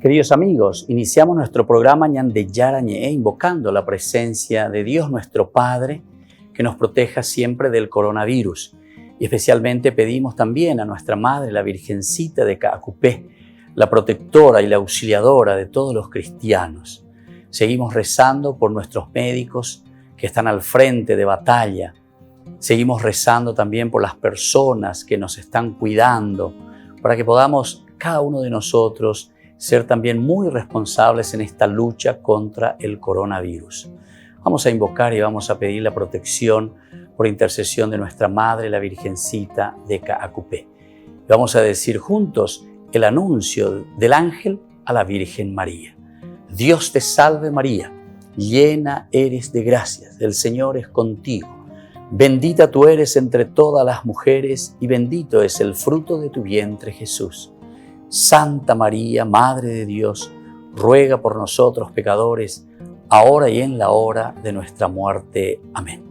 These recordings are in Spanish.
Queridos amigos, iniciamos nuestro programa Ñande Yarañe, invocando la presencia de Dios nuestro Padre, que nos proteja siempre del coronavirus. Y especialmente pedimos también a nuestra Madre, la Virgencita de Caacupé, la protectora y la auxiliadora de todos los cristianos. Seguimos rezando por nuestros médicos que están al frente de batalla. Seguimos rezando también por las personas que nos están cuidando, para que podamos, cada uno de nosotros, ser también muy responsables en esta lucha contra el coronavirus. Vamos a invocar y vamos a pedir la protección por intercesión de nuestra Madre, la Virgencita de Caacupé. Vamos a decir juntos el anuncio del ángel a la Virgen María. Dios te salve María, llena eres de gracias, el Señor es contigo. Bendita tú eres entre todas las mujeres y bendito es el fruto de tu vientre Jesús. Santa María, Madre de Dios, ruega por nosotros pecadores, ahora y en la hora de nuestra muerte. Amén.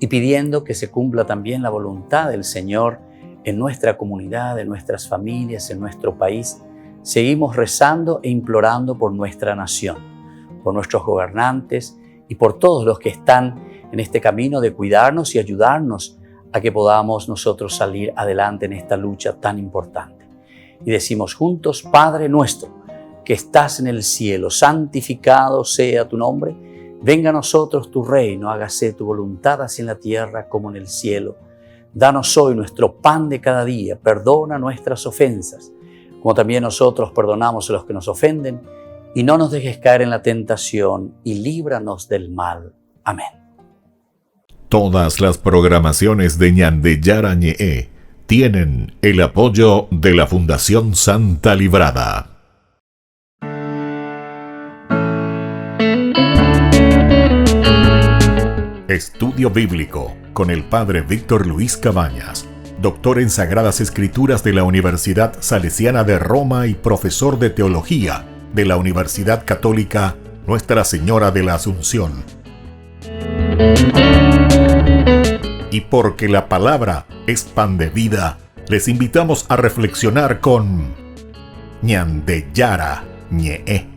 Y pidiendo que se cumpla también la voluntad del Señor en nuestra comunidad, en nuestras familias, en nuestro país, seguimos rezando e implorando por nuestra nación, por nuestros gobernantes y por todos los que están en este camino de cuidarnos y ayudarnos a que podamos nosotros salir adelante en esta lucha tan importante. Y decimos juntos, Padre nuestro, que estás en el cielo, santificado sea tu nombre. Venga a nosotros tu reino, hágase tu voluntad así en la tierra como en el cielo. Danos hoy nuestro pan de cada día, perdona nuestras ofensas, como también nosotros perdonamos a los que nos ofenden, y no nos dejes caer en la tentación, y líbranos del mal. Amén. Todas las programaciones de Ñande Yarañe tienen el apoyo de la Fundación Santa Librada. Estudio Bíblico con el Padre Víctor Luis Cabañas, doctor en Sagradas Escrituras de la Universidad Salesiana de Roma y profesor de Teología de la Universidad Católica Nuestra Señora de la Asunción. Y porque la palabra es pan de vida, les invitamos a reflexionar con Ñande Yarañe.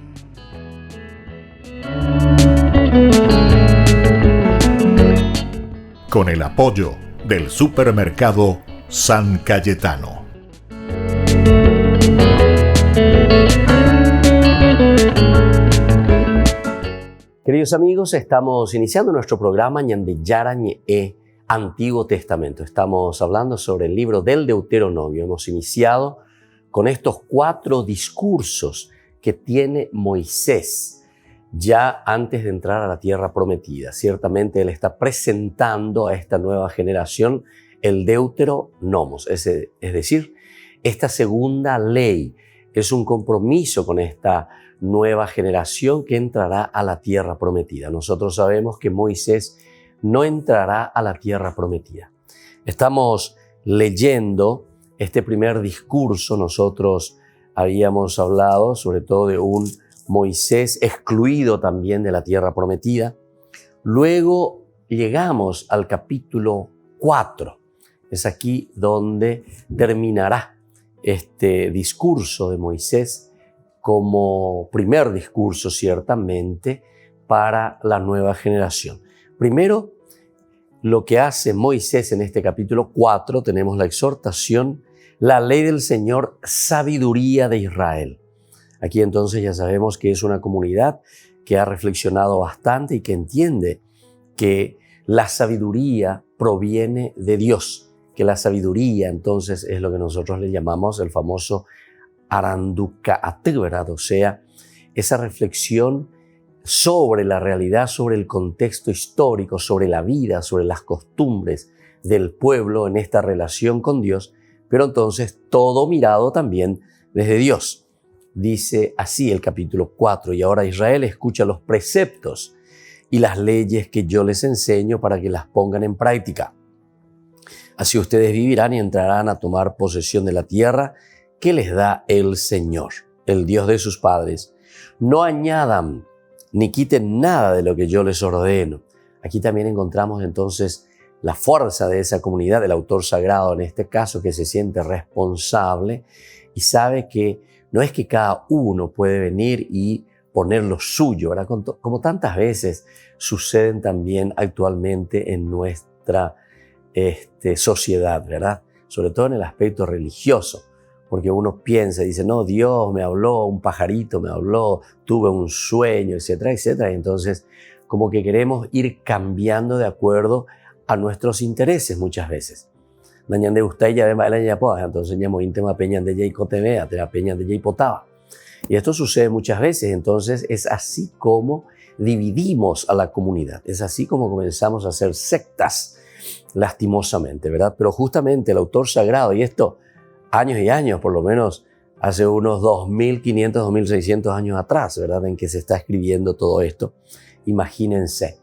Con el apoyo del supermercado San Cayetano. Queridos amigos, estamos iniciando nuestro programa Ñande Yarañe, Antiguo Testamento. Estamos hablando sobre el libro del Deuteronomio. Hemos iniciado con estos 4 discursos que tiene Moisés ya antes de entrar a la tierra prometida. Ciertamente él está presentando a esta nueva generación el Deuteronomos, es decir, esta segunda ley es un compromiso con esta nueva generación que entrará a la tierra prometida. Nosotros sabemos que Moisés no entrará a la tierra prometida. Estamos leyendo este primer discurso. Nosotros habíamos hablado sobre todo de un Moisés excluido también de la tierra prometida. Luego llegamos al capítulo 4. Es aquí donde terminará este discurso de Moisés como primer discurso ciertamente para la nueva generación. Primero, lo que hace Moisés en este capítulo 4, tenemos la exhortación, la ley del Señor, sabiduría de Israel. Aquí entonces ya sabemos que es una comunidad que ha reflexionado bastante y que entiende que la sabiduría proviene de Dios, que la sabiduría entonces es lo que nosotros le llamamos el famoso Arandukaat, ¿verdad? O sea, esa reflexión sobre la realidad, sobre el contexto histórico, sobre la vida, sobre las costumbres del pueblo en esta relación con Dios, pero entonces todo mirado también desde Dios. Dice así el capítulo 4, y ahora Israel escucha los preceptos y las leyes que yo les enseño para que las pongan en práctica. Así ustedes vivirán y entrarán a tomar posesión de la tierra que les da el Señor, el Dios de sus padres. No añadan ni quiten nada de lo que yo les ordeno. Aquí también encontramos entonces la fuerza de esa comunidad, del autor sagrado en este caso, que se siente responsable y sabe que no es que cada uno puede venir y poner lo suyo, ¿verdad? Como tantas veces suceden también actualmente en nuestra sociedad, ¿verdad? Sobre todo en el aspecto religioso, porque uno piensa y dice, no, Dios me habló, un pajarito me habló, tuve un sueño, etcétera, etcétera. Y entonces, como que queremos ir cambiando de acuerdo a nuestros intereses muchas veces. Entonces, y esto sucede muchas veces, entonces es así como dividimos a la comunidad, es así como comenzamos a hacer sectas, lastimosamente, ¿verdad? Pero justamente el autor sagrado, y esto años y años, por lo menos hace unos 2500, 2600 años atrás, ¿verdad? En que se está escribiendo todo esto, imagínense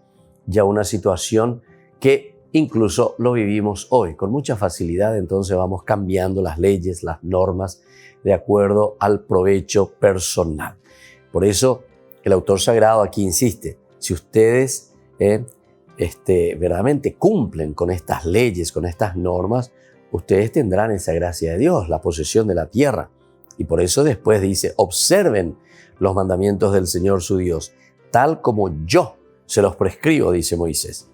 ya una situación que incluso lo vivimos hoy con mucha facilidad, entonces vamos cambiando las leyes, las normas, de acuerdo al provecho personal. Por eso el autor sagrado aquí insiste, si ustedes verdaderamente cumplen con estas leyes, con estas normas, ustedes tendrán esa gracia de Dios, la posesión de la tierra. Y por eso después dice, observen los mandamientos del Señor su Dios, tal como yo se los prescribo, dice Moisés.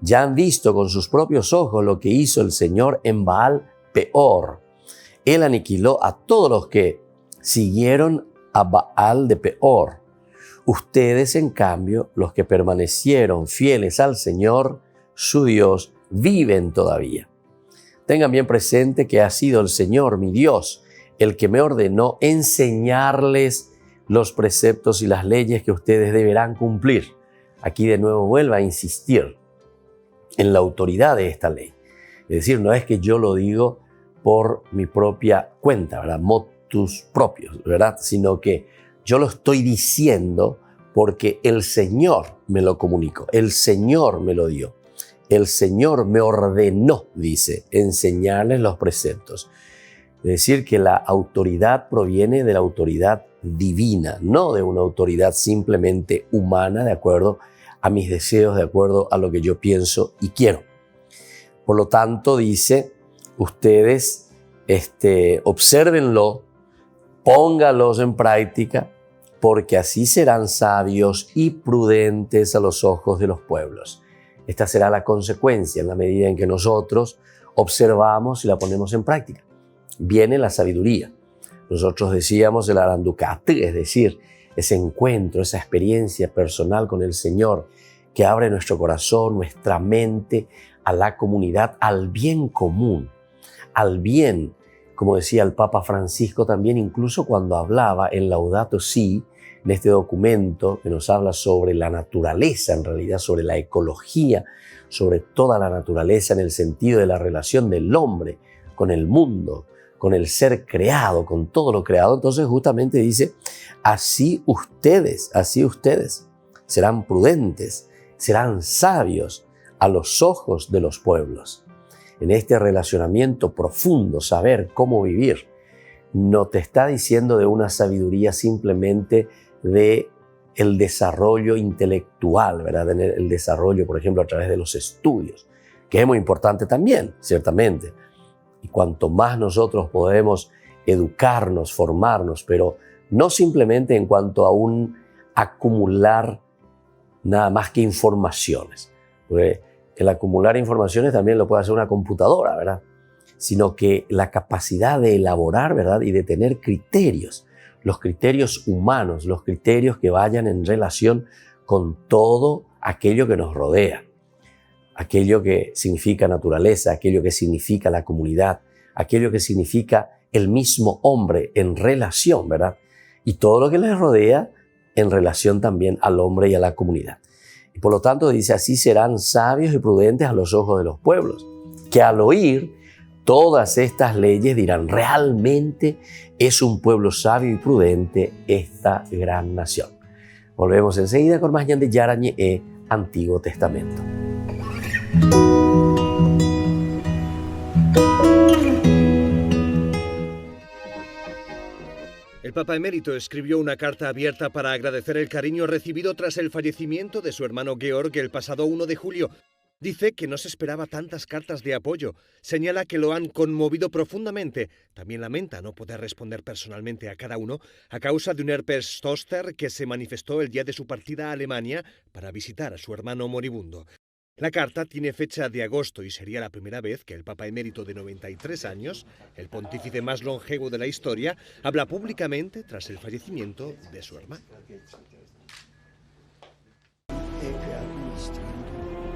Ya han visto con sus propios ojos lo que hizo el Señor en Baal Peor. Él aniquiló a todos los que siguieron a Baal de Peor. Ustedes, en cambio, los que permanecieron fieles al Señor, su Dios, viven todavía. Tengan bien presente que ha sido el Señor, mi Dios, el que me ordenó enseñarles los preceptos y las leyes que ustedes deberán cumplir. Aquí de nuevo vuelvo a insistir en la autoridad de esta ley. Es decir, no es que yo lo digo por mi propia cuenta, ¿verdad? Motus propios, ¿verdad? Sino que yo lo estoy diciendo porque el Señor me lo comunicó, el Señor me lo dio, el Señor me ordenó, dice, enseñarles los preceptos. Es decir, que la autoridad proviene de la autoridad divina, no de una autoridad simplemente humana, de acuerdo a mis deseos, de acuerdo a lo que yo pienso y quiero. Por lo tanto, dice, ustedes obsérvenlo, póngalos en práctica, porque así serán sabios y prudentes a los ojos de los pueblos. Esta será la consecuencia en la medida en que nosotros observamos y la ponemos en práctica. Viene la sabiduría. Nosotros decíamos el aranducate, es decir, ese encuentro, esa experiencia personal con el Señor que abre nuestro corazón, nuestra mente a la comunidad, al bien común, al bien, como decía el Papa Francisco también, incluso cuando hablaba en Laudato Si, en este documento que nos habla sobre la naturaleza, en realidad sobre la ecología, sobre toda la naturaleza en el sentido de la relación del hombre con el mundo, con el ser creado, con todo lo creado. Entonces justamente dice, así ustedes serán prudentes, serán sabios a los ojos de los pueblos. En este relacionamiento profundo, saber cómo vivir, no te está diciendo de una sabiduría simplemente de el desarrollo intelectual, ¿verdad? El desarrollo, por ejemplo, a través de los estudios, que es muy importante también, ciertamente. Y cuanto más nosotros podemos educarnos, formarnos, pero no simplemente en cuanto a un acumular nada más que informaciones. Porque el acumular informaciones también lo puede hacer una computadora, ¿verdad? Sino que la capacidad de elaborar, ¿verdad? Y de tener criterios, los criterios humanos, los criterios que vayan en relación con todo aquello que nos rodea. Aquello que significa naturaleza, aquello que significa la comunidad, aquello que significa el mismo hombre en relación, ¿verdad? Y todo lo que les rodea en relación también al hombre y a la comunidad. Y por lo tanto dice, así serán sabios y prudentes a los ojos de los pueblos, que al oír todas estas leyes dirán, realmente es un pueblo sabio y prudente esta gran nación. Volvemos enseguida con más Ñande Yarañe Antiguo Testamento. El Papa Emérito escribió una carta abierta para agradecer el cariño recibido tras el fallecimiento de su hermano Georg el pasado 1 de julio. Dice que no se esperaba tantas cartas de apoyo. Señala que lo han conmovido profundamente. También lamenta no poder responder personalmente a cada uno a causa de un herpes zóster que se manifestó el día de su partida a Alemania para visitar a su hermano moribundo. La carta tiene fecha de agosto y sería la primera vez que el Papa emérito de 93 años, el pontífice más longevo de la historia, habla públicamente tras el fallecimiento de su hermano.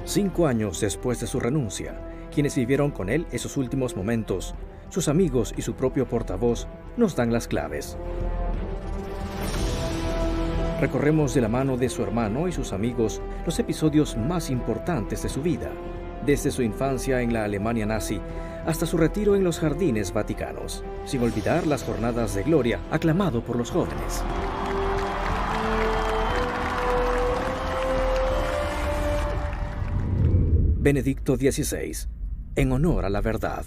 5 años después de su renuncia, quienes vivieron con él esos últimos momentos, sus amigos y su propio portavoz, nos dan las claves. Recorremos de la mano de su hermano y sus amigos los episodios más importantes de su vida, desde su infancia en la Alemania nazi hasta su retiro en los jardines vaticanos, sin olvidar las jornadas de gloria aclamado por los jóvenes. Benedicto XVI, en honor a la verdad.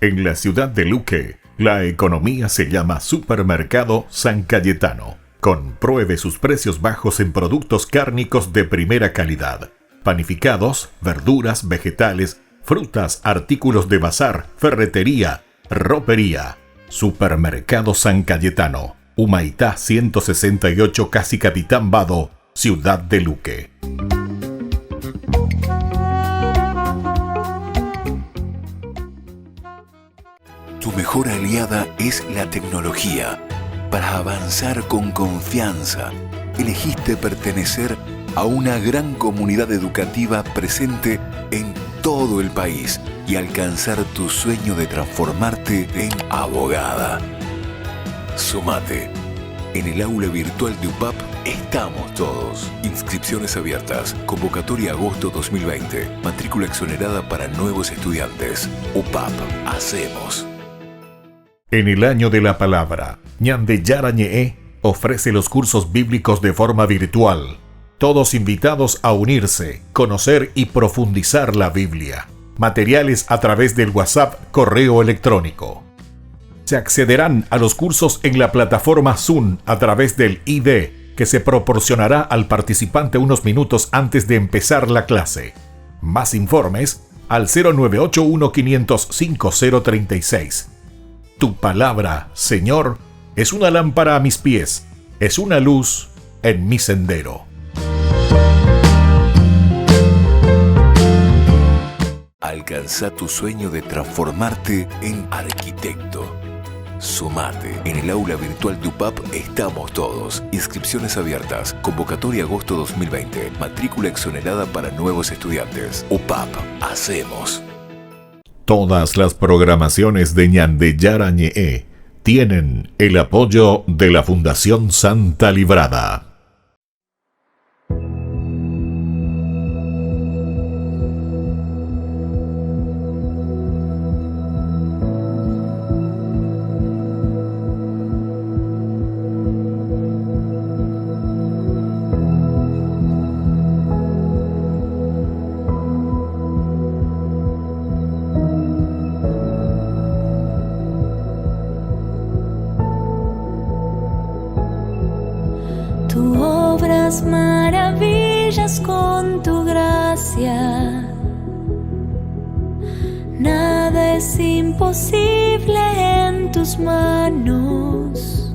En la ciudad de Luque, la economía se llama Supermercado San Cayetano. Compruebe sus precios bajos en productos cárnicos de primera calidad. Panificados, verduras, vegetales, frutas, artículos de bazar, ferretería, ropería. Supermercado San Cayetano, Humaitá 168, Casi Capitán Vado, Ciudad de Luque. Tu mejor aliada es la tecnología. Para avanzar con confianza, elegiste pertenecer a una gran comunidad educativa presente en todo el país y alcanzar tu sueño de transformarte en abogada. Sumate. En el aula virtual de UPAP estamos todos. Inscripciones abiertas. Convocatoria agosto 2020. Matrícula exonerada para nuevos estudiantes. UPAP. Hacemos. En el año de la palabra, Ñande Yarañe ofrece los cursos bíblicos de forma virtual. Todos invitados a unirse, conocer y profundizar la Biblia. Materiales a través del WhatsApp, correo electrónico. Se accederán a los cursos en la plataforma Zoom a través del ID, que se proporcionará al participante unos minutos antes de empezar la clase. Más informes al 0981-500-5036. Tu palabra, Señor, es una lámpara a mis pies, es una luz en mi sendero. Alcanza tu sueño de transformarte en arquitecto. Sumate. En el aula virtual de UPAP estamos todos. Inscripciones abiertas. Convocatoria agosto 2020. Matrícula exonerada para nuevos estudiantes. UPAP. Hacemos. Todas las programaciones de Ñande Yarañe tienen el apoyo de la Fundación Santa Librada. Tú obras maravillas con tu gracia. Nada es imposible en tus manos.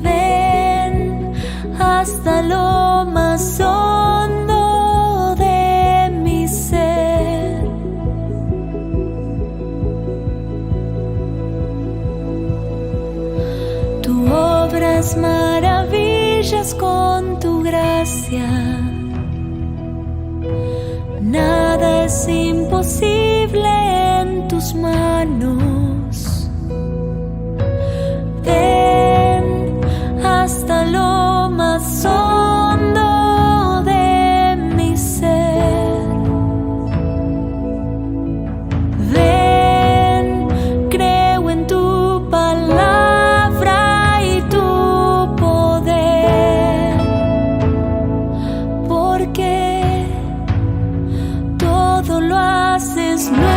Ven hasta lo más hondo de mi ser. Tú obras maravillas con tu gracia. Nada es imposible en tus manos. Ven hasta lo más hondo de mi ser. Ven, creo en tu palabra y tu poder, porque todo lo haces nuevo.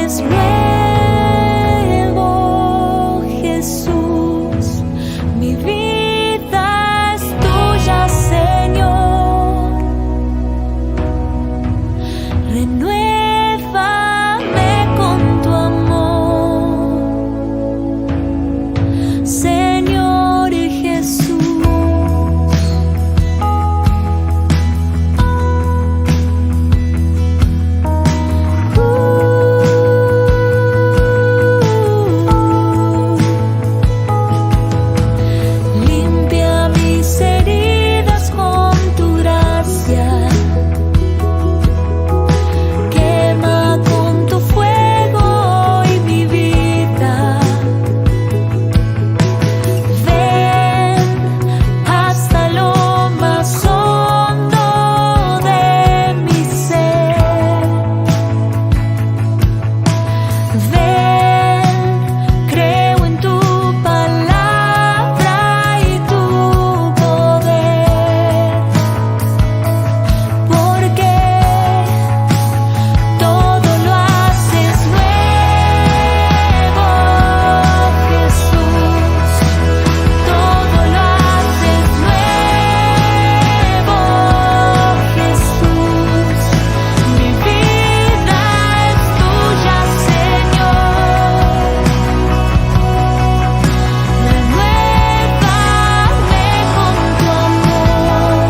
haces nuevo, Jesús. Mi vida es tuya, Señor. Renuévame con tu amor, Señor Jesús. Limpia mis heridas con tu gracia, quema con tu fuego hoy mi vida. Ven hasta lo más hondo de mi ser. Ven, creo en tu palabra y tu poder, porque todo lo haces nuevo, Jesús. Todo lo haces nuevo, Jesús. Mi vida es tuya, Señor. Renuévame con tu amor.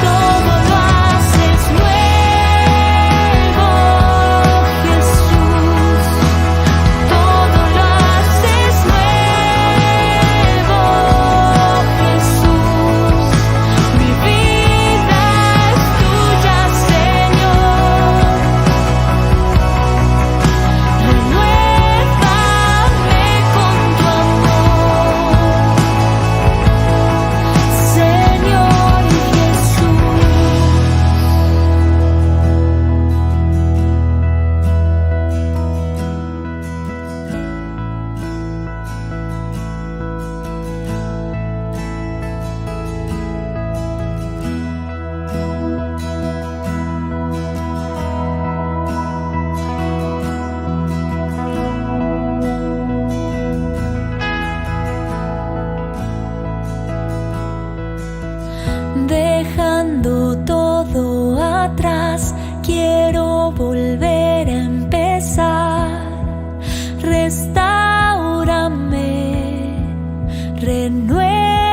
Todo lo haces nuevo, Jesús. Todo lo haces nuevo, Jesús. Mi vida es tuya, Señor. Renuévame con tu amor, Señor Jesús. Dejando todo atrás, quiero volver a empezar. Restáurame, renuévame.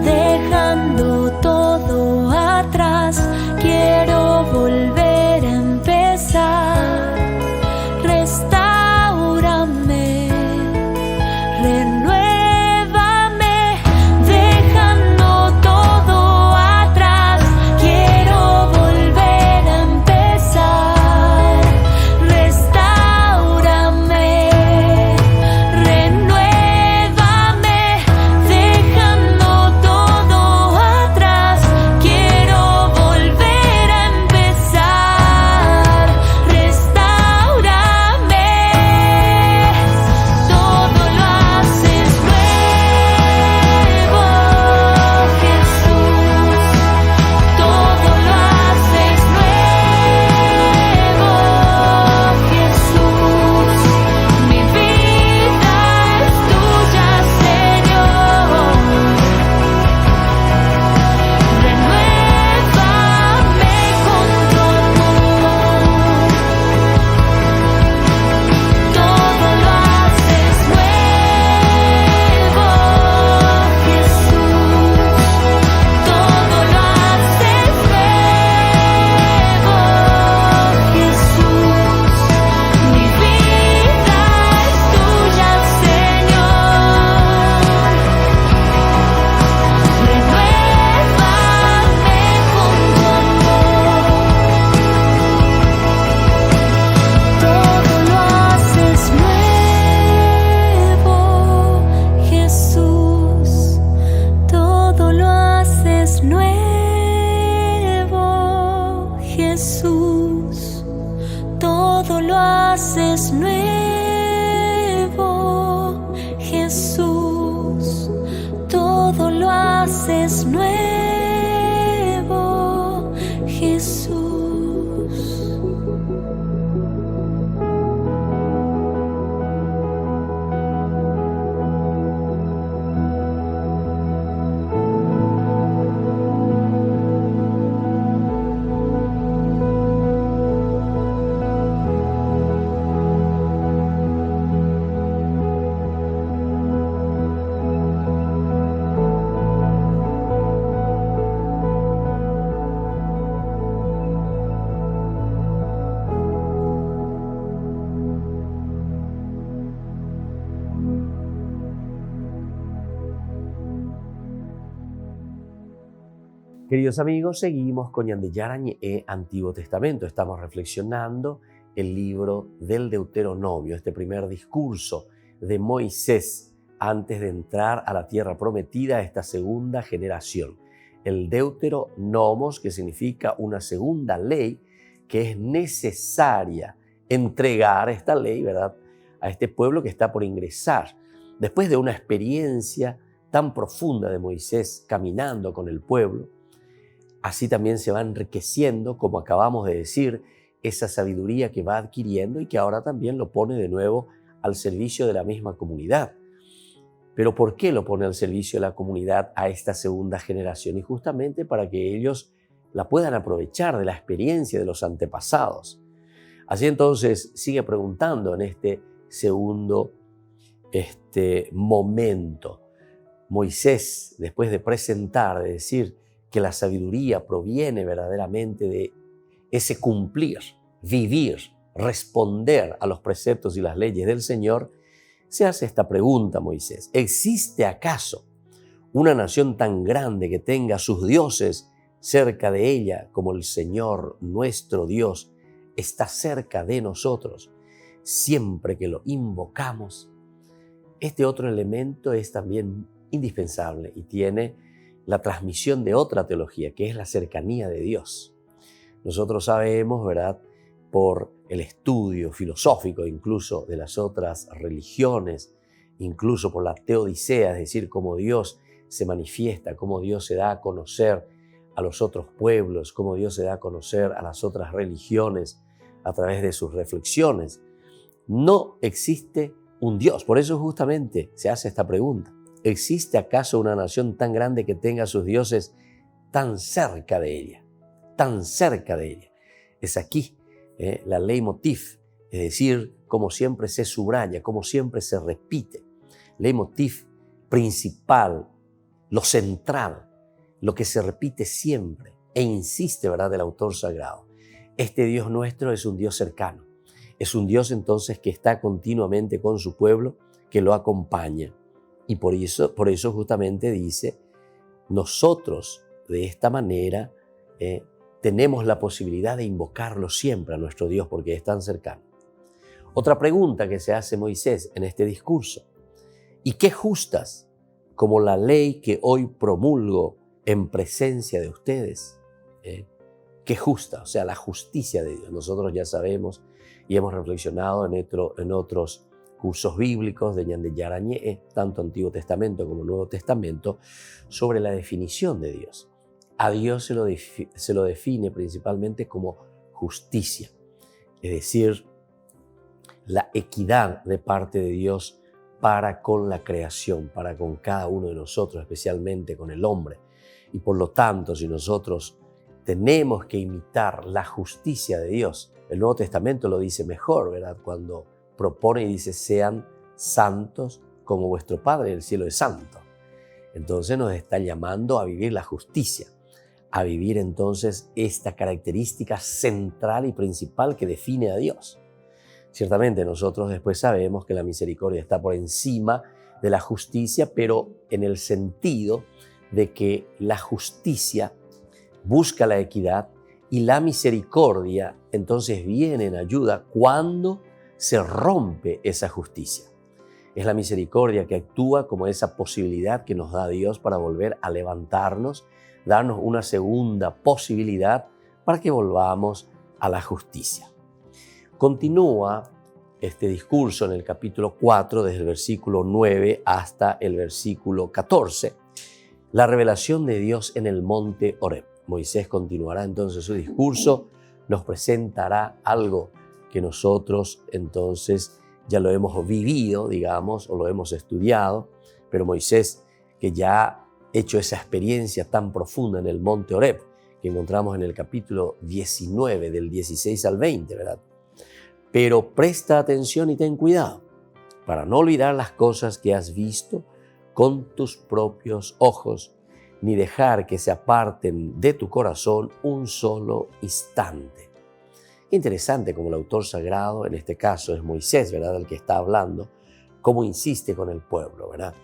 Dejando todo atrás, quiero volver a empezar. Restáurame, renuévame. Dejando todo atrás, quiero volver a empezar. Restáurame, renuévame. Dejando todo atrás, quiero volver a empezar. Restáurame. Todo lo haces nuevo, Jesús. Todo lo haces nuevo, Jesús. Mi vida es tuya, Señor. Renuévame con tu amor. Todo lo haces nuevo, Jesús. Todo lo haces nuevo, Jesús. Mi vida es tuya, Señor. Renuévame con tu amor. Todo lo haces nuevo, Jesús. Todo lo haces nuevo, Jesús. Todo lo haces nuevo, Jesús. Todo lo haces nuevo, Jesús. Queridos amigos, seguimos con Ñandeyara Ñe'e Antiguo Testamento. Estamos reflexionando el libro del Deuteronomio, este primer discurso de Moisés antes de entrar a la tierra prometida, esta segunda generación. El Deuteronomos, que significa una segunda ley, que es necesaria entregar esta ley, ¿verdad?, a este pueblo que está por ingresar. Después de una experiencia tan profunda de Moisés caminando con el pueblo, así también se va enriqueciendo, como acabamos de decir, esa sabiduría que va adquiriendo y que ahora también lo pone de nuevo al servicio de la misma comunidad. Pero ¿por qué lo pone al servicio de la comunidad a esta segunda generación? Y justamente para que ellos la puedan aprovechar de la experiencia de los antepasados. Así entonces sigue preguntando en este segundo momento. Moisés, después de presentar, de decir que la sabiduría proviene verdaderamente de ese cumplir, vivir, responder a los preceptos y las leyes del Señor, se hace esta pregunta, Moisés: ¿existe acaso una nación tan grande que tenga sus dioses cerca de ella como el Señor nuestro Dios está cerca de nosotros siempre que lo invocamos? Este otro elemento es también indispensable y tiene la transmisión de otra teología, que es la cercanía de Dios. Nosotros sabemos, ¿verdad?, por el estudio filosófico incluso de las otras religiones, incluso por la teodicea, es decir, cómo Dios se manifiesta, cómo Dios se da a conocer a los otros pueblos, cómo Dios se da a conocer a las otras religiones a través de sus reflexiones. No existe un Dios. Por eso justamente se hace esta pregunta: ¿existe acaso una nación tan grande que tenga sus dioses tan cerca de ella? Tan cerca de ella. Es aquí la leitmotiv, es decir, como siempre se subraya, como siempre se repite. Leitmotiv principal, lo central, lo que se repite siempre e insiste, ¿verdad?, del autor sagrado. Este Dios nuestro es un Dios cercano. Es un Dios entonces que está continuamente con su pueblo, que lo acompaña. Y por eso justamente dice, nosotros de esta manera tenemos la posibilidad de invocarlo siempre a nuestro Dios porque es tan cercano. Otra pregunta que se hace Moisés en este discurso: ¿y qué justas como la ley que hoy promulgo en presencia de ustedes? Qué justa, o sea, la justicia de Dios. Nosotros ya sabemos y hemos reflexionado en otros cursos bíblicos de Ñandeyara Ñe'e, tanto Antiguo Testamento como Nuevo Testamento, sobre la definición de Dios. A Dios se lo define principalmente como justicia, es decir, la equidad de parte de Dios para con la creación, para con cada uno de nosotros, especialmente con el hombre. Y por lo tanto, si nosotros tenemos que imitar la justicia de Dios, el Nuevo Testamento lo dice mejor, ¿verdad?, cuando propone y dice: sean santos como vuestro Padre del cielo es santo. Entonces nos está llamando a vivir la justicia, a vivir entonces esta característica central y principal que define a Dios. Ciertamente nosotros después sabemos que la misericordia está por encima de la justicia, pero en el sentido de que la justicia busca la equidad y la misericordia entonces viene en ayuda cuando se rompe esa justicia. Es la misericordia que actúa como esa posibilidad que nos da Dios para volver a levantarnos, darnos una segunda posibilidad para que volvamos a la justicia. Continúa este discurso en el capítulo 4, desde el versículo 9 hasta el versículo 14, la revelación de Dios en el monte Horeb. Moisés continuará entonces su discurso, nos presentará algo que nosotros entonces ya lo hemos vivido, digamos, o lo hemos estudiado, pero Moisés, que ya ha hecho esa experiencia tan profunda en el monte Horeb, que encontramos en el capítulo 19, del 16 al 20, ¿verdad? Pero presta atención y ten cuidado para no olvidar las cosas que has visto con tus propios ojos, ni dejar que se aparten de tu corazón un solo instante. Interesante como el autor sagrado, en este caso es Moisés, ¿verdad?, el que está hablando, cómo insiste con el pueblo, ¿verdad?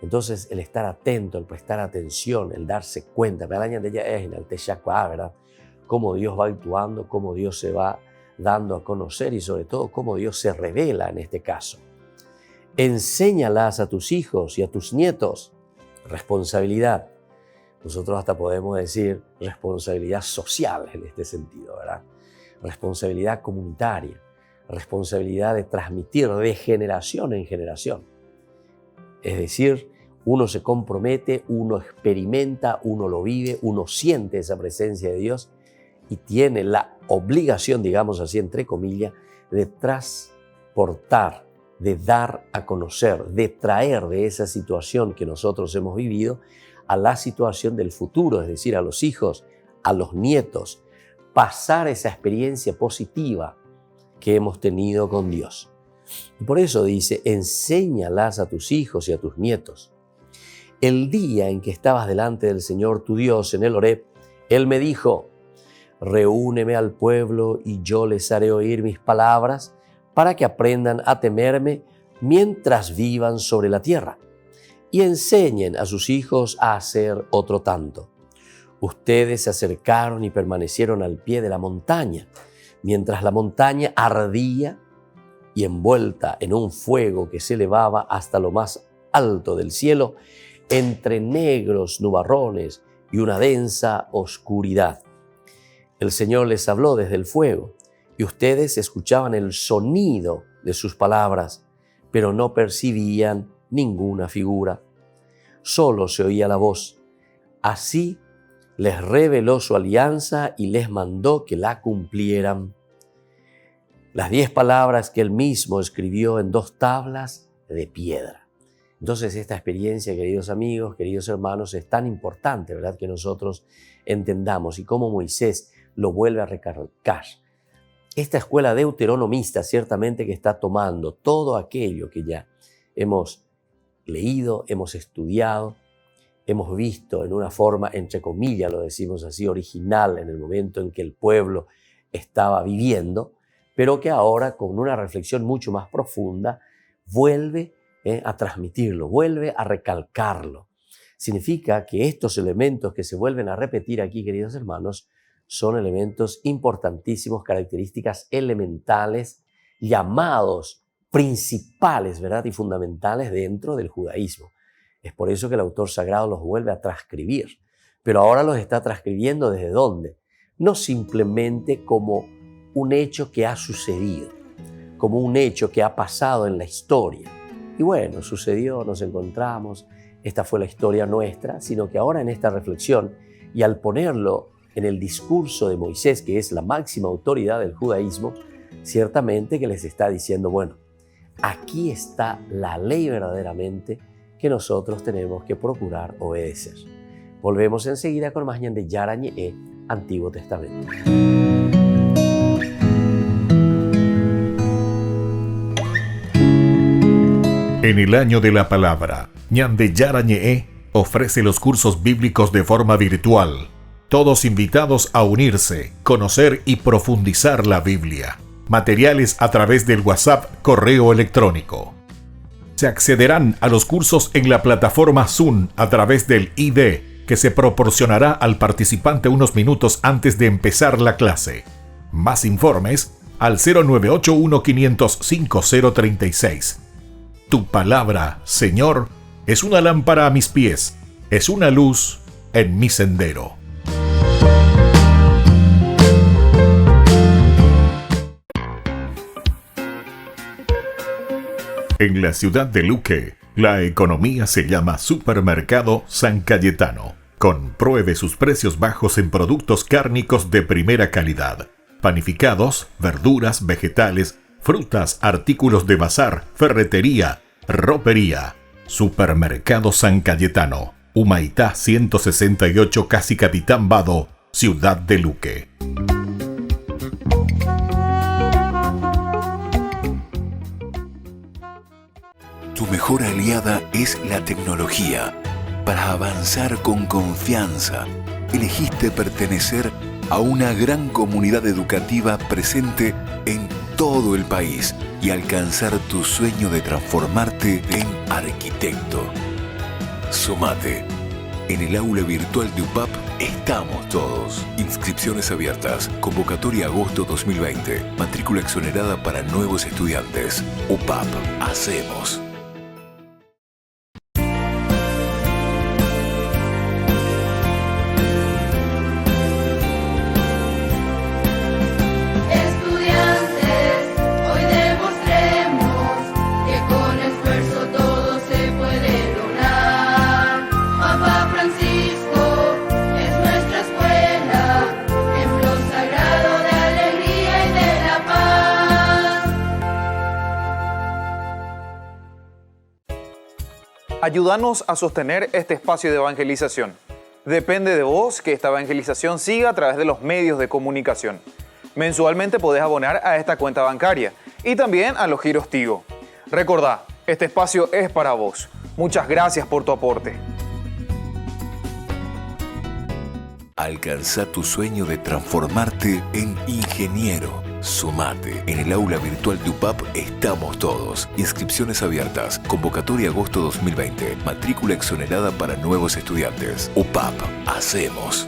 Entonces, el estar atento, el prestar atención, el darse cuenta, ¿verdad? Cómo Dios va actuando, cómo Dios se va dando a conocer y sobre todo cómo Dios se revela en este caso. Enséñalas a tus hijos y a tus nietos. Responsabilidad. Nosotros hasta podemos decir responsabilidad social en este sentido, ¿verdad? Responsabilidad comunitaria, responsabilidad de transmitir de generación en generación. Es decir, uno se compromete, uno experimenta, uno lo vive, uno siente esa presencia de Dios y tiene la obligación, digamos así, entre comillas, de transportar, de dar a conocer, de traer de esa situación que nosotros hemos vivido a la situación del futuro, es decir, a los hijos, a los nietos, pasar esa experiencia positiva que hemos tenido con Dios. Y por eso dice, enséñalas a tus hijos y a tus nietos. El día en que estabas delante del Señor tu Dios en el Horeb, Él me dijo, reúneme al pueblo y yo les haré oír mis palabras para que aprendan a temerme mientras vivan sobre la tierra y enseñen a sus hijos a hacer otro tanto. Ustedes se acercaron y permanecieron al pie de la montaña, mientras la montaña ardía y envuelta en un fuego que se elevaba hasta lo más alto del cielo, entre negros nubarrones y una densa oscuridad. El Señor les habló desde el fuego, y ustedes escuchaban el sonido de sus palabras, pero no percibían ninguna figura. Solo se oía la voz. Así les reveló su alianza y les mandó que la cumplieran. Las 10 palabras que Él mismo escribió en 2 tablas de piedra. Entonces, esta experiencia, queridos amigos, queridos hermanos, es tan importante, ¿verdad?, que nosotros entendamos y cómo Moisés lo vuelve a recalcar. Esta escuela deuteronomista ciertamente que está tomando todo aquello que ya hemos leído, hemos estudiado, hemos visto en una forma, entre comillas, lo decimos así, original en el momento en que el pueblo estaba viviendo, pero que ahora con una reflexión mucho más profunda vuelve a transmitirlo, vuelve a recalcarlo. Significa que estos elementos que se vuelven a repetir aquí, queridos hermanos, son elementos importantísimos, características elementales, llamados principales, ¿verdad?, y fundamentales dentro del judaísmo. Es por eso que el autor sagrado los vuelve a transcribir. Pero ahora los está transcribiendo ¿desde dónde? No simplemente como un hecho que ha sucedido, como un hecho que ha pasado en la historia. Y bueno, sucedió, nos encontramos, esta fue la historia nuestra, sino que ahora en esta reflexión y al ponerlo en el discurso de Moisés, que es la máxima autoridad del judaísmo, ciertamente que les está diciendo, bueno, aquí está la ley verdaderamente que nosotros tenemos que procurar obedecer. Volvemos enseguida con más de Yara Ñe, Antiguo Testamento. En el año de la palabra, Ñande Yara Ñe ofrece los cursos bíblicos de forma virtual. Todos invitados a unirse, conocer y profundizar la Biblia. Materiales a través del WhatsApp, correo electrónico. Se accederán a los cursos en la plataforma Zoom a través del ID que se proporcionará al participante unos minutos antes de empezar la clase. Más informes al 0981-500-5036. Tu palabra, Señor, es una lámpara a mis pies, es una luz en mi sendero. En la ciudad de Luque, la economía se llama Supermercado San Cayetano. Compruebe sus precios bajos en productos cárnicos de primera calidad. Panificados, verduras, vegetales, frutas, artículos de bazar, ferretería, ropería. Supermercado San Cayetano, Humaitá 168, Casi Capitán Vado, ciudad de Luque. Tu mejor aliada es la tecnología. Para avanzar con confianza, elegiste pertenecer a una gran comunidad educativa presente en todo el país y alcanzar tu sueño de transformarte en arquitecto. Sumate. En el aula virtual de UPAP estamos todos. Inscripciones abiertas. Convocatoria agosto 2020. Matrícula exonerada para nuevos estudiantes. UPAP. Hacemos. Ayúdanos a sostener este espacio de evangelización. Depende de vos que esta evangelización siga a través de los medios de comunicación. Mensualmente podés abonar a esta cuenta bancaria y también a los giros Tigo. Recordá, este espacio es para vos. Muchas gracias por tu aporte. Alcanza tu sueño de transformarte en ingeniero. Sumate. En el aula virtual de UPAP estamos todos. Inscripciones abiertas. Convocatoria agosto 2020. Matrícula exonerada para nuevos estudiantes. UPAP. Hacemos.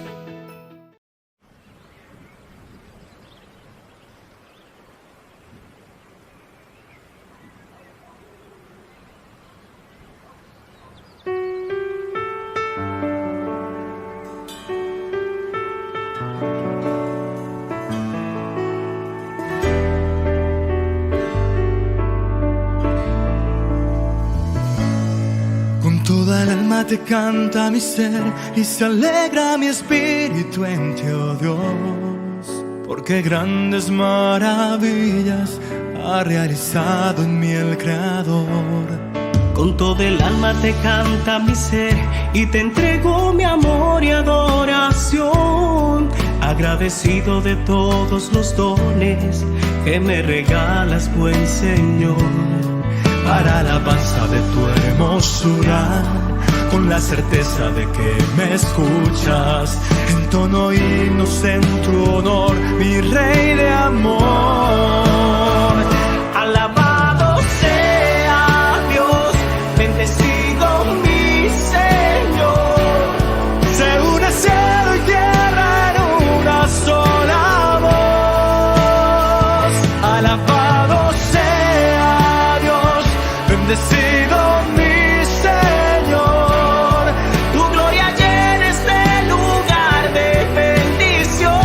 Toda el alma te canta mi ser y se alegra mi espíritu en ti, oh Dios, porque grandes maravillas ha realizado en mí el Creador. Con todo el alma te canta mi ser y te entrego mi amor y adoración, agradecido de todos los dones que me regalas, buen Señor. Para alabanza de tu hermosura, con la certeza de que me escuchas, entono himnos en tu honor, mi Rey de amor. Alabado sea Dios, bendecido mi Señor. Se une cielo y tierra en una sola voz. Alabado sea Dios, bendecido mi Señor, tu gloria llena este lugar de bendición.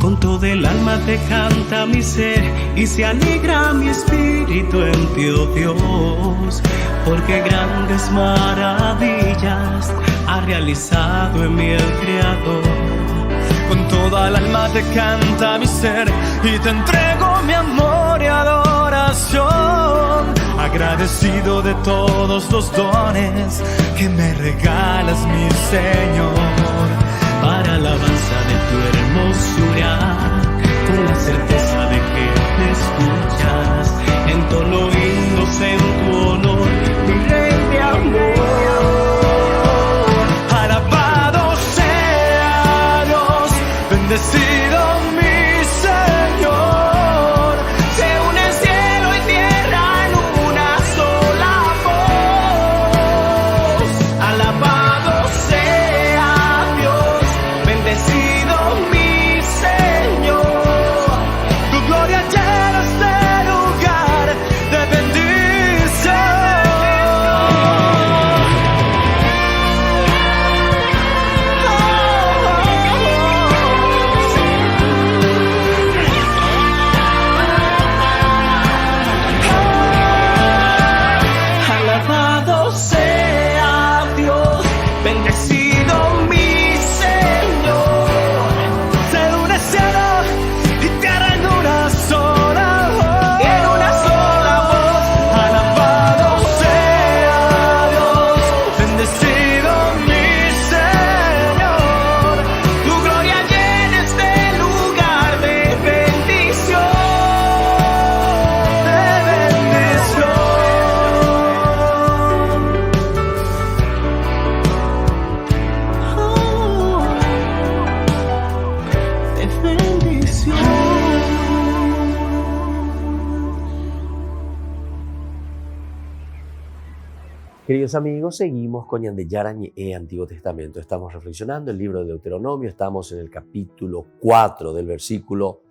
Con todo el alma te canta mi ser y se alegra mi espíritu en ti, oh Dios, porque grandes maravillas ha realizado en mí el Creador. Con toda el alma te canta mi ser y te entrego mi amor y adoración, agradecido de todos los dones que me regalas, mi Señor. Para alabanza de tu hermosura, con la certeza de que me escuchas, entono himnos en tu honor, mi Rey de amor. Alabado sea Dios, bendecido mi Señor. Se une cielo y tierra en una sola voz. Alabado sea Dios, bendecido mi Señor. Tu gloria llena este lugar de bendición. adoración. Queridos amigos, seguimos con Ñandeyara Ñe'e Antiguo Testamento. Estamos reflexionando el libro de Deuteronomio. Estamos en el capítulo 4 del versículo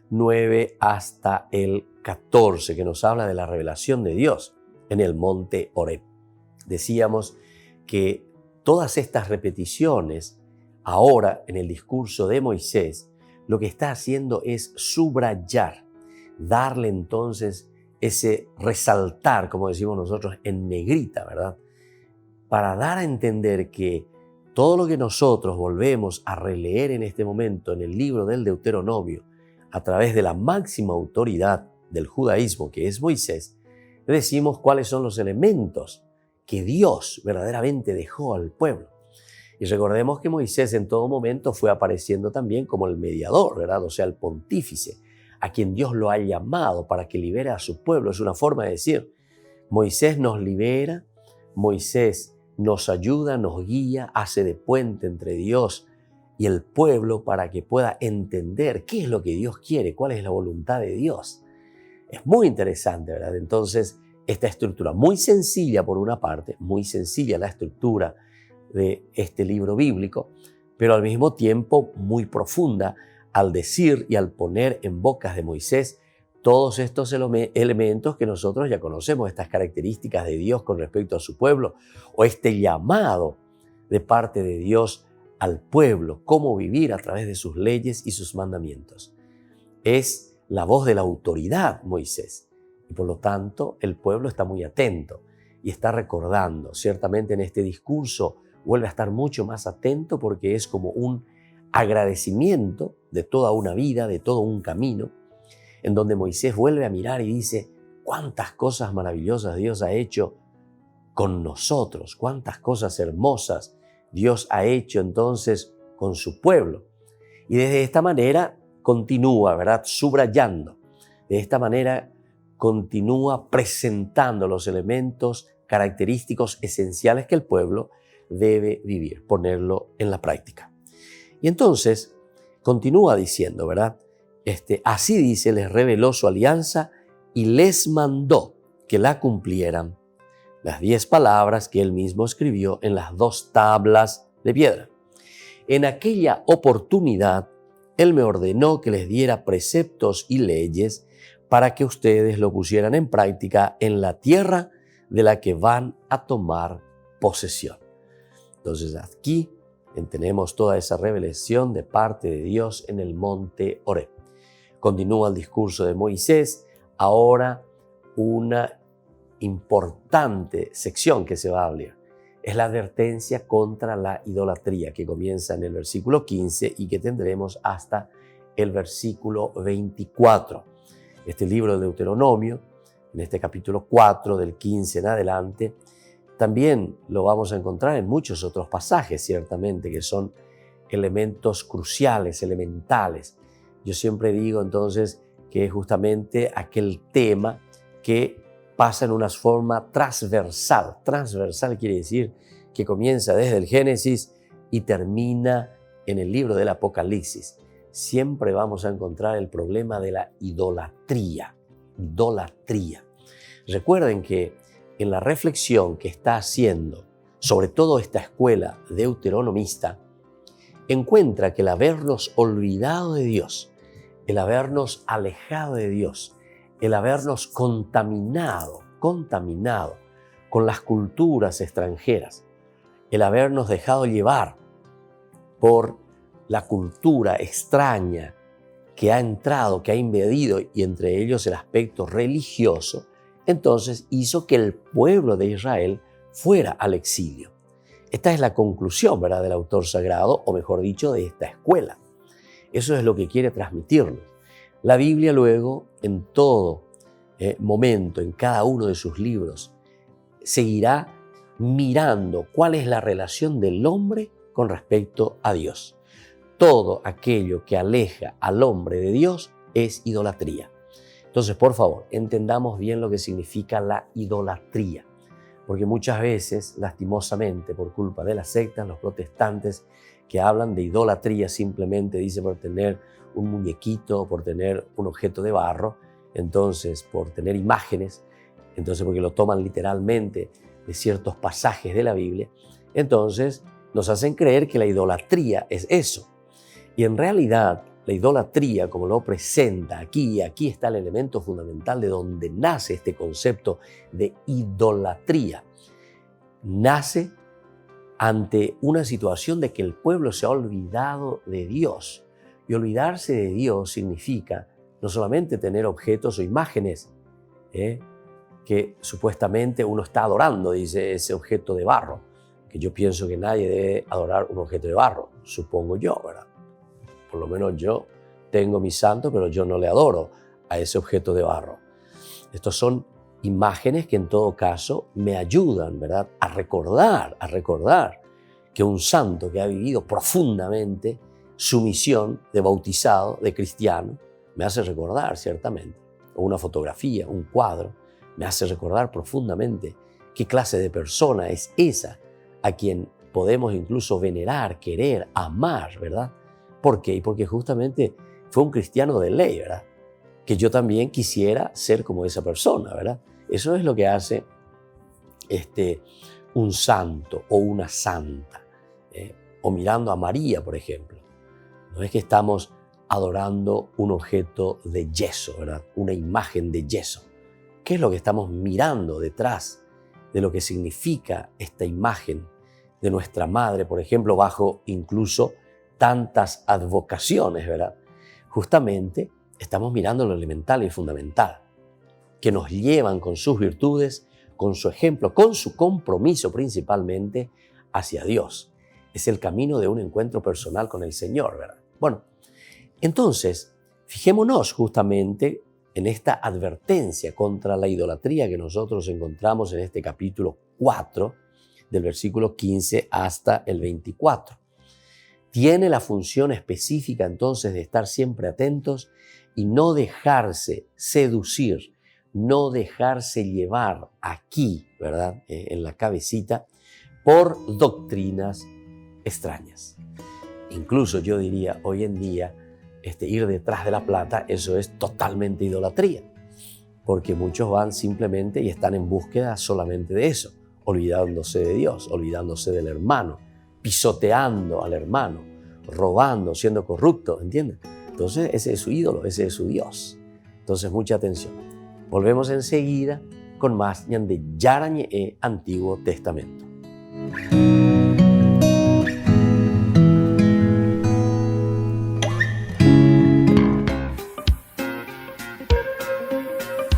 9 hasta el 14, que nos habla de la revelación de Dios en el monte Horeb. Decíamos que todas estas repeticiones, ahora en el discurso de Moisés, lo que está haciendo es subrayar, darle entonces ese resaltar, como decimos nosotros, en negrita, ¿verdad? Para dar a entender que todo lo que nosotros volvemos a releer en este momento en el libro del Deuteronomio, a través de la máxima autoridad del judaísmo, que es Moisés, decimos cuáles son los elementos que Dios verdaderamente dejó al pueblo. Y recordemos que Moisés en todo momento fue apareciendo también como el mediador, ¿verdad? O sea, el pontífice, a quien Dios lo ha llamado para que libere a su pueblo. Es una forma de decir, Moisés nos libera, Moisés nos ayuda, nos guía, hace de puente entre Dios y el pueblo para que pueda entender qué es lo que Dios quiere, cuál es la voluntad de Dios. Es muy interesante, ¿verdad? Entonces, esta estructura muy sencilla por una parte, muy sencilla la estructura de este libro bíblico, pero al mismo tiempo muy profunda al decir y al poner en bocas de Moisés todos estos elementos que nosotros ya conocemos, estas características de Dios con respecto a su pueblo, o este llamado de parte de Dios al pueblo, cómo vivir a través de sus leyes y sus mandamientos. Es la voz de la autoridad, Moisés, y por lo tanto el pueblo está muy atento y está recordando. Ciertamente en este discurso vuelve a estar mucho más atento porque es como un agradecimiento de toda una vida, de todo un camino, en donde Moisés vuelve a mirar y dice, cuántas cosas maravillosas Dios ha hecho con nosotros, cuántas cosas hermosas Dios ha hecho entonces con su pueblo. Y desde esta manera continúa, ¿verdad?, subrayando. De esta manera continúa presentando los elementos característicos esenciales que el pueblo debe vivir, ponerlo en la práctica. Y entonces continúa diciendo, ¿verdad? Así dice, les reveló su alianza y les mandó que la cumplieran. Las 10 palabras que él mismo escribió en las 2 tablas de piedra. En aquella oportunidad, él me ordenó que les diera preceptos y leyes para que ustedes lo pusieran en práctica en la tierra de la que van a tomar posesión. Entonces aquí tenemos toda esa revelación de parte de Dios en el monte Horeb. Continúa el discurso de Moisés, ahora una importante sección que se va a hablar. Es la advertencia contra la idolatría que comienza en el versículo 15 y que tendremos hasta el versículo 24. Este libro de Deuteronomio, en este capítulo 4 del 15 en adelante, también lo vamos a encontrar en muchos otros pasajes, ciertamente, que son elementos cruciales, elementales. Yo siempre digo entonces que es justamente aquel tema que pasa en una forma transversal. Transversal quiere decir que comienza desde el Génesis y termina en el libro del Apocalipsis. Siempre vamos a encontrar el problema de la idolatría. Idolatría. Recuerden que en la reflexión que está haciendo, sobre todo esta escuela deuteronomista, encuentra que el habernos olvidado de Dios, el habernos alejado de Dios, el habernos contaminado con las culturas extranjeras, el habernos dejado llevar por la cultura extraña que ha entrado, que ha invadido, y entre ellos el aspecto religioso, entonces hizo que el pueblo de Israel fuera al exilio. Esta es la conclusión, ¿verdad?, del autor sagrado, o mejor dicho, de esta escuela. Eso es lo que quiere transmitirnos. La Biblia luego, en todo momento, en cada uno de sus libros, seguirá mirando cuál es la relación del hombre con respecto a Dios. Todo aquello que aleja al hombre de Dios es idolatría. Entonces, por favor, entendamos bien lo que significa la idolatría, porque muchas veces, lastimosamente, por culpa de las sectas, los protestantes que hablan de idolatría simplemente, dice, por tener un muñequito, por tener un objeto de barro, entonces por tener imágenes, entonces porque lo toman literalmente de ciertos pasajes de la Biblia, entonces nos hacen creer que la idolatría es eso. Y en realidad la idolatría, como lo presenta aquí está el elemento fundamental de donde nace este concepto de idolatría. Nace ante una situación de que el pueblo se ha olvidado de Dios. Y olvidarse de Dios significa no solamente tener objetos o imágenes que supuestamente uno está adorando, dice ese objeto de barro, que yo pienso que nadie debe adorar un objeto de barro, supongo yo, ¿verdad? Por lo menos yo tengo mi santo, pero yo no le adoro a ese objeto de barro. Estos son imágenes que en todo caso me ayudan, ¿verdad?, a recordar que un santo que ha vivido profundamente su misión de bautizado, de cristiano, me hace recordar ciertamente. O una fotografía, un cuadro, me hace recordar profundamente qué clase de persona es esa a quien podemos incluso venerar, querer, amar, ¿verdad? ¿Por qué? Porque justamente fue un cristiano de ley, ¿verdad? Que yo también quisiera ser como esa persona, ¿verdad? Eso es lo que hace un santo o una santa. O mirando a María, por ejemplo. No es que estamos adorando un objeto de yeso, ¿verdad? Una imagen de yeso. ¿Qué es lo que estamos mirando detrás de lo que significa esta imagen de nuestra madre, por ejemplo, bajo incluso tantas advocaciones, ¿verdad? Justamente estamos mirando lo elemental y fundamental, que nos llevan con sus virtudes, con su ejemplo, con su compromiso principalmente hacia Dios. Es el camino de un encuentro personal con el Señor, ¿verdad? Bueno, entonces, fijémonos justamente en esta advertencia contra la idolatría que nosotros encontramos en este capítulo 4, del versículo 15 hasta el 24. Tiene la función específica entonces de estar siempre atentos y no dejarse seducir, no dejarse llevar aquí, ¿verdad?, en la cabecita, por doctrinas extrañas. Incluso yo diría, hoy en día, ir detrás de la plata, eso es totalmente idolatría, porque muchos van simplemente y están en búsqueda solamente de eso, olvidándose de Dios, olvidándose del hermano, pisoteando al hermano, robando, siendo corrupto, ¿entienden? Entonces ese es su ídolo, ese es su Dios. Entonces mucha atención. Volvemos enseguida con más ñande Yarañe Antiguo Testamento.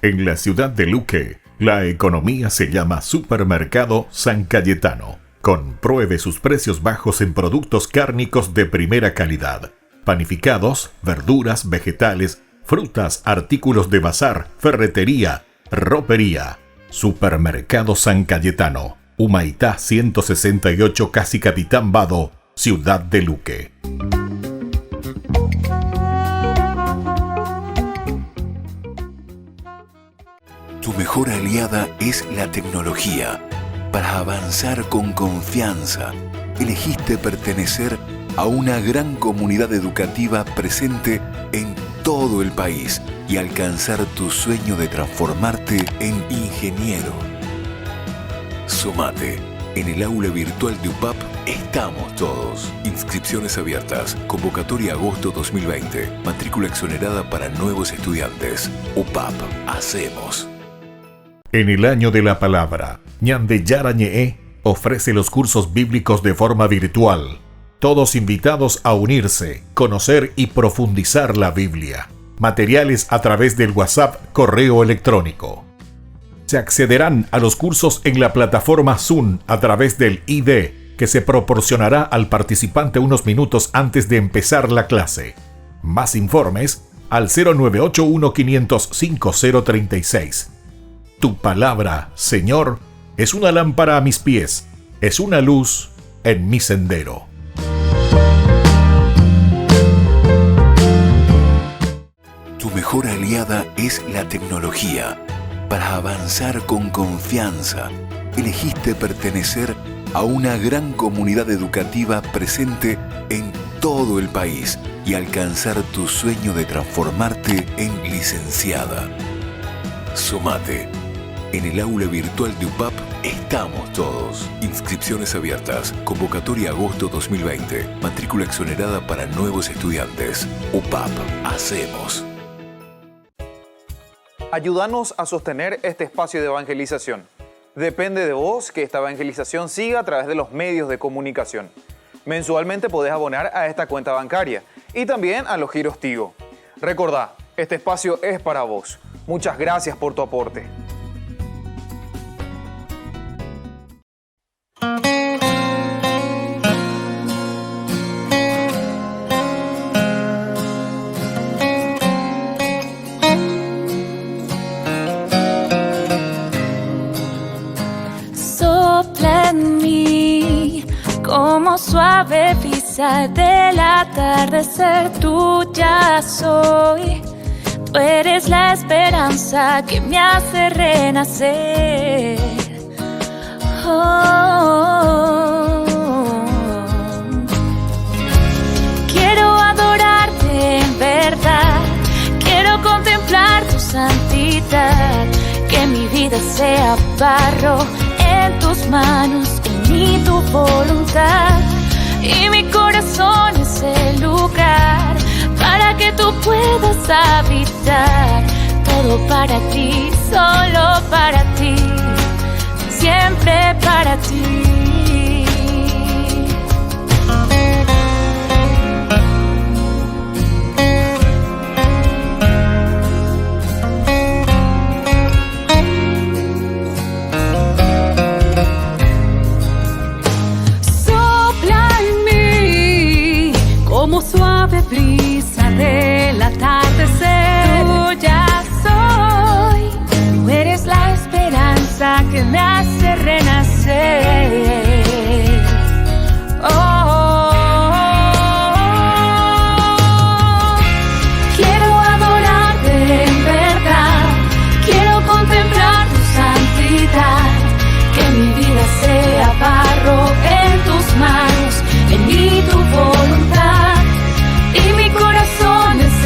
En la ciudad de Luque, la economía se llama Supermercado San Cayetano. Compruebe sus precios bajos en productos cárnicos de primera calidad. Panificados, verduras, vegetales, frutas, artículos de bazar, ferretería, ropería. Supermercado San Cayetano. Humaitá 168, Casi Capitán Vado, ciudad de Luque. Tu mejor aliada es la tecnología. Para avanzar con confianza, elegiste pertenecer a una gran comunidad educativa presente en todo el país y alcanzar tu sueño de transformarte en ingeniero. Sumate. En el aula virtual de UPAP estamos todos. Inscripciones abiertas. Convocatoria agosto 2020. Matrícula exonerada para nuevos estudiantes. UPAP. Hacemos. En el año de la palabra, ñande Yarañe ofrece los cursos bíblicos de forma virtual. Todos invitados a unirse, conocer y profundizar la Biblia. Materiales a través del WhatsApp, correo electrónico. Se accederán a los cursos en la plataforma Zoom a través del ID, que se proporcionará al participante unos minutos antes de empezar la clase. Más informes al 0981-500-5036. Tu palabra, Señor, es una lámpara a mis pies, es una luz en mi sendero. Tu mejor aliada es la tecnología. Para avanzar con confianza, elegiste pertenecer a una gran comunidad educativa presente en todo el país y alcanzar tu sueño de transformarte en licenciada. Sumate. En el aula virtual de UPAP estamos todos. Inscripciones abiertas. Convocatoria agosto 2020. Matrícula exonerada para nuevos estudiantes. UPAP. Hacemos. Ayúdanos a sostener este espacio de evangelización. Depende de vos que esta evangelización siga a través de los medios de comunicación. Mensualmente podés abonar a esta cuenta bancaria y también a los giros Tigo. Recordá, este espacio es para vos. Muchas gracias por tu aporte. Sopla en mí como suave brisa del atardecer, tuya soy. Tú eres la esperanza que me hace renacer. Quiero adorarte en verdad, quiero contemplar tu santidad, que mi vida sea barro en tus manos, en mí tu voluntad, y mi corazón es el lugar para que tú puedas habitar. Todo para ti, solo para ti, siempre para ti. Como suave brisa del atardecer, Tuya soy, tú eres la esperanza que me hace renacer. Quiero adorarte en verdad, quiero contemplar tu santidad, que mi vida sea barro en tus manos, en mí tu voluntad.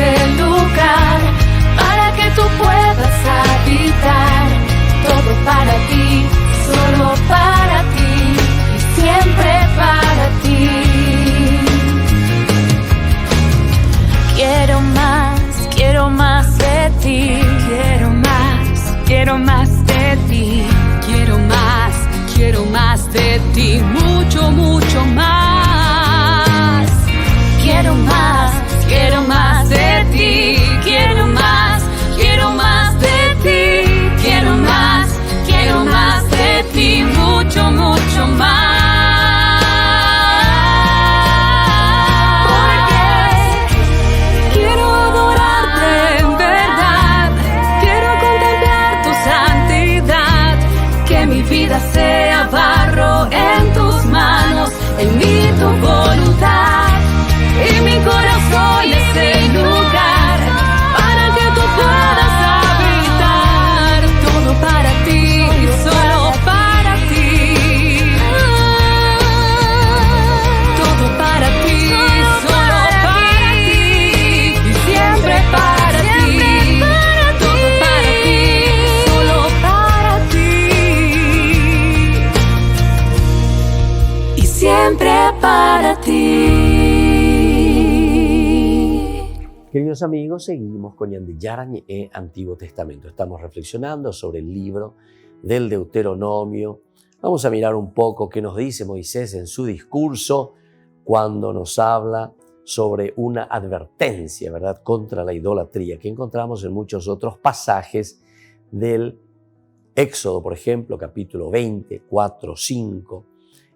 El lugar para que tú puedas habitar. Todo para ti, solo para ti, y siempre para ti. Quiero más de ti. Quiero más de ti. quiero más de ti, mucho, mucho más. Quiero más de ti, quiero más de ti, quiero más de ti, mucho, mucho más. Porque quiero adorarte en verdad, quiero contemplar tu santidad, que mi vida sea barro en tus manos, en mí tu voluntad. Y mi corazón es el lugar para que tú puedas habitar. Todo para ti, solo para ti. Todo para ti, solo para ti. Y siempre para ti. Todo para ti, solo para ti. Y siempre para ti. Queridos amigos, seguimos con Ñandillara Ñe'e Antiguo Testamento. Estamos reflexionando sobre el libro del Deuteronomio. Vamos a mirar un poco qué nos dice Moisés en su discurso cuando nos habla sobre una advertencia, ¿verdad?, contra la idolatría, que encontramos en muchos otros pasajes del Éxodo, por ejemplo, capítulo 20, 4, 5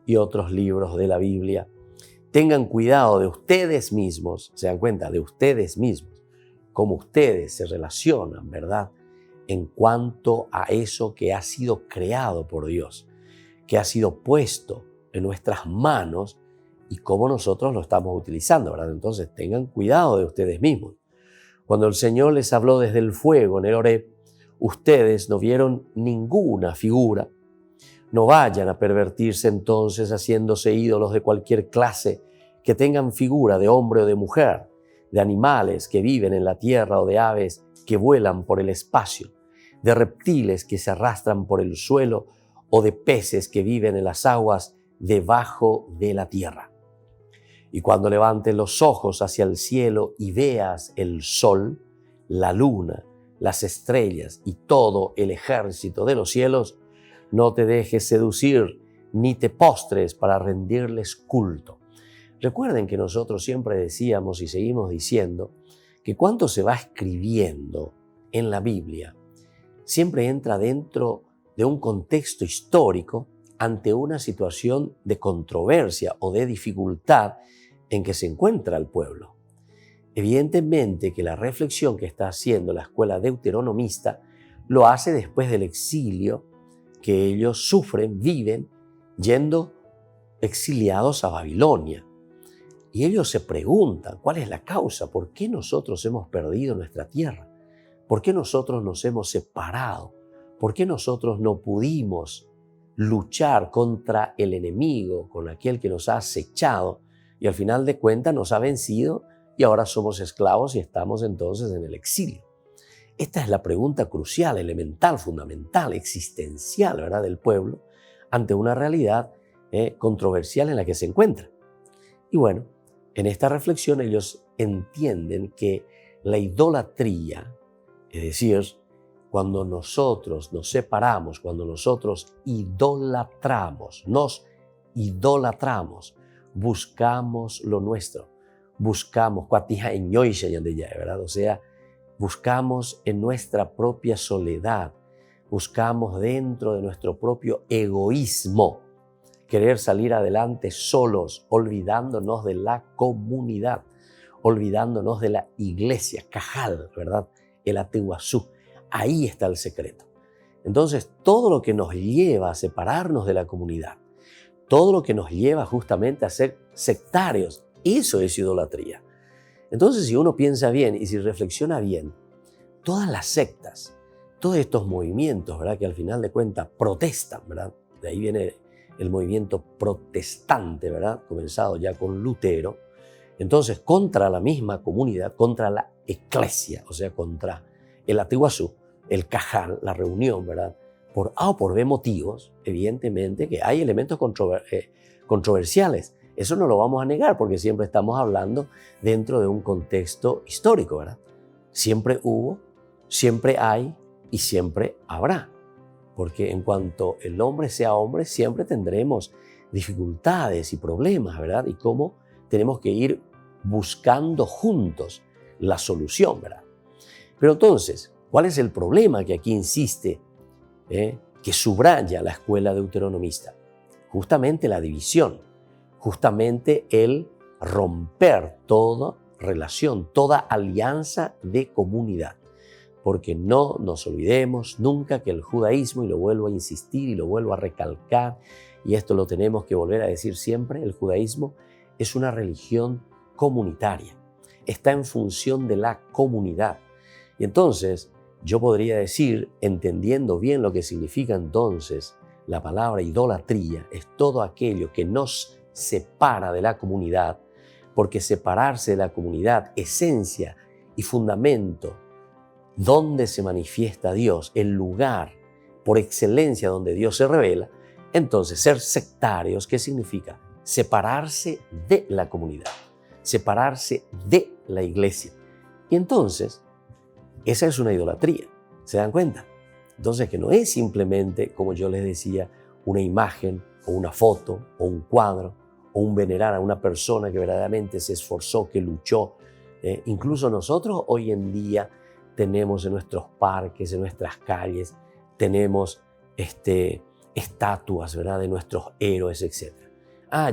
y otros libros de la Biblia. Tengan cuidado de ustedes mismos, se dan cuenta, de ustedes mismos, cómo ustedes se relacionan, ¿verdad?, en cuanto a eso que ha sido creado por Dios, que ha sido puesto en nuestras manos y cómo nosotros lo estamos utilizando, ¿verdad? Entonces tengan cuidado de ustedes mismos. Cuando el Señor les habló desde el fuego en el Horeb, ustedes no vieron ninguna figura, No vayan a pervertirse entonces haciéndose ídolos de cualquier clase que tengan figura de hombre o de mujer, de animales que viven en la tierra o de aves que vuelan por el espacio, de reptiles que se arrastran por el suelo o de peces que viven en las aguas debajo de la tierra. Y cuando levantes los ojos hacia el cielo y veas el sol, la luna, las estrellas y todo el ejército de los cielos, no te dejes seducir ni te postres para rendirles culto. Recuerden que nosotros siempre decíamos y seguimos diciendo que cuando se va escribiendo en la Biblia, siempre entra dentro de un contexto histórico ante una situación de controversia o de dificultad en que se encuentra el pueblo. Evidentemente que la reflexión que está haciendo la escuela deuteronomista lo hace después del exilio que ellos sufren, viven, yendo exiliados a Babilonia. Y ellos se preguntan, ¿cuál es la causa? ¿Por qué nosotros hemos perdido nuestra tierra? ¿Por qué nosotros nos hemos separado? ¿Por qué nosotros no pudimos luchar contra el enemigo, con aquel que nos ha acechado y al final de cuentas nos ha vencido y ahora somos esclavos y estamos entonces en el exilio? Esta es la pregunta crucial, elemental, fundamental, existencial, ¿verdad?, del pueblo ante una realidad controversial en la que se encuentra. Y bueno, en esta reflexión ellos entienden que la idolatría, es decir, cuando nosotros nos separamos, cuando nosotros nos idolatramos, buscamos lo nuestro, buscamos, ¿verdad? O sea, buscamos en nuestra propia soledad, buscamos dentro de nuestro propio egoísmo, querer salir adelante solos, olvidándonos de la comunidad, olvidándonos de la iglesia, Cajal, ¿verdad? El Atehuazú. Ahí está el secreto. Entonces, todo lo que nos lleva a separarnos de la comunidad, todo lo que nos lleva justamente a ser sectarios, eso es idolatría. Entonces, si uno piensa bien y si reflexiona bien, todas las sectas, todos estos movimientos, ¿verdad?, que al final de cuentas protestan, ¿verdad? De ahí viene el movimiento protestante, ¿verdad?, comenzado ya con Lutero, entonces contra la misma comunidad, contra la eclesia, o sea, contra el Atehuazú, el Cajal, la reunión, ¿verdad?, por A o por B motivos, evidentemente que hay elementos controversiales. Eso no lo vamos a negar porque siempre estamos hablando dentro de un contexto histórico, ¿verdad? Siempre hubo, siempre hay y siempre habrá. Porque en cuanto el hombre sea hombre, siempre tendremos dificultades y problemas, ¿verdad? Y cómo tenemos que ir buscando juntos la solución, ¿verdad? Pero entonces, ¿cuál es el problema que aquí insiste, que subraya la escuela deuteronomista? Justamente la división, justamente el romper toda relación, toda alianza de comunidad. Porque no nos olvidemos nunca que el judaísmo, y lo vuelvo a insistir y lo vuelvo a recalcar, y esto lo tenemos que volver a decir siempre, el judaísmo es una religión comunitaria, está en función de la comunidad. Y entonces yo podría decir, entendiendo bien lo que significa entonces la palabra idolatría, es todo aquello que nos separa de la comunidad, porque separarse de la comunidad, esencia y fundamento, donde se manifiesta Dios, el lugar por excelencia donde Dios se revela, entonces ser sectarios, ¿qué significa? Separarse de la comunidad, separarse de la iglesia. Y entonces, esa es una idolatría, ¿se dan cuenta? Entonces, que no es simplemente, como yo les decía, una imagen o una foto o un cuadro o un venerar a una persona que verdaderamente se esforzó, que luchó. Incluso nosotros hoy en día tenemos en nuestros parques, en nuestras calles, tenemos estatuas, ¿verdad?, de nuestros héroes, etc.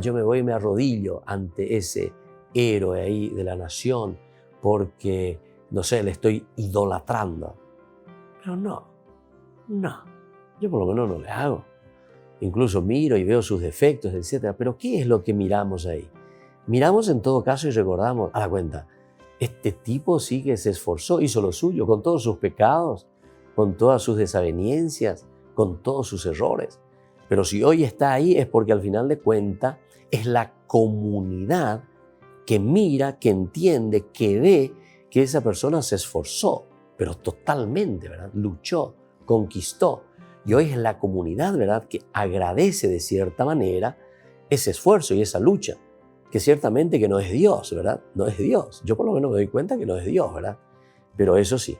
Yo me voy y me arrodillo ante ese héroe ahí de la nación porque, no sé, le estoy idolatrando. Pero no, yo por lo menos no le hago. Incluso miro y veo sus defectos, etc. Pero ¿qué es lo que miramos ahí? Miramos en todo caso y recordamos, a la cuenta, este tipo sí que se esforzó, hizo lo suyo, con todos sus pecados, con todas sus desavenencias, con todos sus errores. Pero si hoy está ahí es porque al final de cuentas es la comunidad que mira, que entiende, que ve que esa persona se esforzó, pero totalmente, ¿verdad? Luchó, conquistó. Y hoy es la comunidad, ¿verdad?, que agradece de cierta manera ese esfuerzo y esa lucha, que ciertamente que no es Dios, ¿verdad? No es Dios. Yo por lo menos me doy cuenta que no es Dios, ¿verdad? Pero eso sí,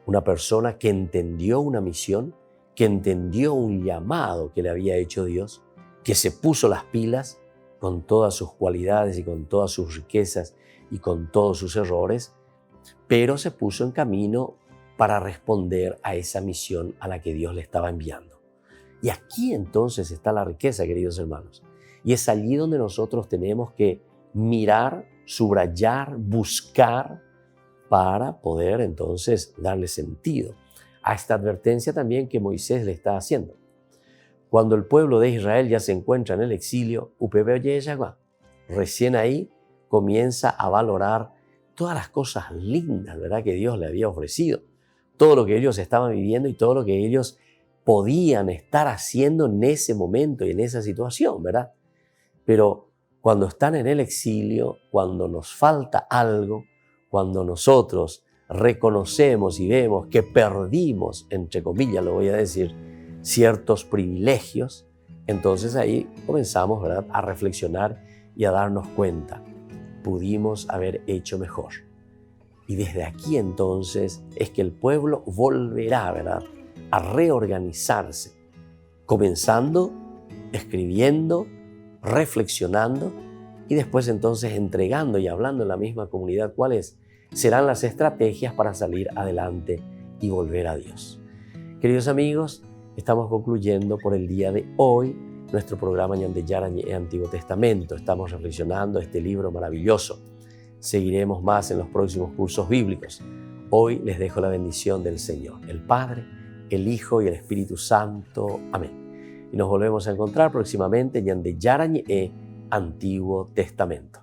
una persona que entendió una misión, que entendió un llamado que le había hecho Dios, que se puso las pilas con todas sus cualidades y con todas sus riquezas y con todos sus errores, pero se puso en camino para responder a esa misión a la que Dios le estaba enviando. Y aquí entonces está la riqueza, queridos hermanos. Y es allí donde nosotros tenemos que mirar, subrayar, buscar para poder entonces darle sentido a esta advertencia también que Moisés le está haciendo. Cuando el pueblo de Israel ya se encuentra en el exilio, recién ahí comienza a valorar todas las cosas lindas, ¿verdad?, que Dios le había ofrecido, todo lo que ellos estaban viviendo y todo lo que ellos podían estar haciendo en ese momento y en esa situación, ¿verdad? Pero cuando están en el exilio, cuando nos falta algo, cuando nosotros reconocemos y vemos que perdimos, entre comillas lo voy a decir, ciertos privilegios, entonces ahí comenzamos, ¿verdad?, a reflexionar y a darnos cuenta, pudimos haber hecho mejor. Y desde aquí entonces es que el pueblo volverá, ¿verdad?, a reorganizarse, comenzando, escribiendo, reflexionando y después entonces entregando y hablando en la misma comunidad cuáles serán las estrategias para salir adelante y volver a Dios. Queridos amigos, estamos concluyendo por el día de hoy nuestro programa Ñande Yarañe Antiguo Testamento. Estamos reflexionando este libro maravilloso. Seguiremos más en los próximos cursos bíblicos. Hoy les dejo la bendición del Señor, el Padre, el Hijo y el Espíritu Santo. Amén. Y nos volvemos a encontrar próximamente en Ñande Yarañe Antiguo Testamento.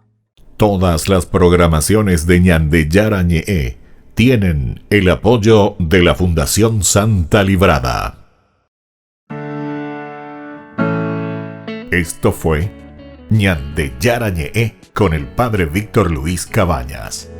Todas las programaciones de Ñande Yarañe tienen el apoyo de la Fundación Santa Librada. Esto fue Ñande Yarañe con el Padre Víctor Luis Cabañas.